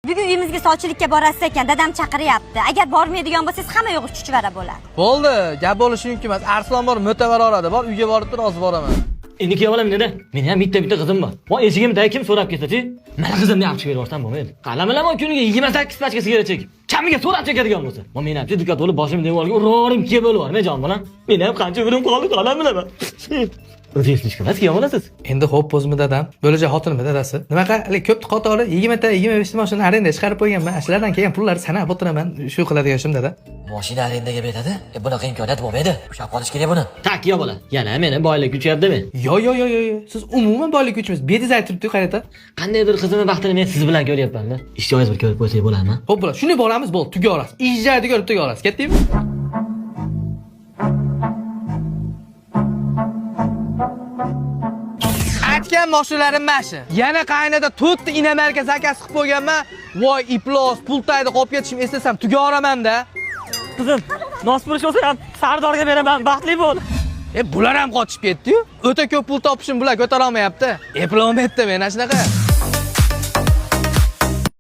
Bugun uyimizga sovchilikka borasiz ekan, dadam chaqiryapti. Agar bormaydigan bo'lsangiz hamma yo'q chuchvara bo'ladi. Bo'ldi, gap bo'lishi mumkin emas. Arslon bor, mo'tavar orada bor, uyga borib tur, hozir boraman. Endi kevalam neda? Men ham bitta qizim bor. Va eshigimda kim so'rab ketsa-chi? Mana qizimni olib chiqib yuborsam bo'lmaydi. Qalamilaman kuniga 28 pachka sigaret chekib. Kamiga so'rab chekadigan bo'lsa. Men ham juda to'lib boshim devorga urarim kelib bo'laverman jon bolam. Men ham qancha umrim qoldi qalamilaman. O'zingiz emas keyin olasiz. Endi xo'p, o'zimni dadam, bo'lajak xotinimni dadasi. Nimaqa, ko'p qatori 20 ta 25 ta mashina arenda chiqarib qo'yganman. Shulardan kelgan pullarni sanab o'tiraman. Shu qiladigan ishim dada. Mashina arendaga beradi. Bunaqa imkoniyat bo'lmaydi. Ushlab qolish kerak buni. Takiya bola. Yana meni boylik kuchyaptimi? Yo. Siz umuman boylik kuchimiz bediz aytibdi qarata. Qandaydir qizimni baxtini men siz bilan ko'ryapman-da. Ishjoyingiz bir ko'rib qo'ysak bo'ladimi? Xo'p, bo'ladi. Shuni boramiz, bo'ldi, tuga olasiz. Ijodi ko'rib tuga olasiz. Ketdingmi? Aytgan mashinalarım mashi. Yana qaynada 4 ta inamarka zakaz qilib qo'yganman. Voy, iplos, pultayni qolib ketishim eslasam tuga olaman-da. Qizim, nasib bo'lish olsa ham Sardorga beraman, baxtli bo'l. Bular ham qochib ketdi-yu. O'ta ko'p pul topishim bular ko'tara olmayapti. Eplolmayapti men shunaqa.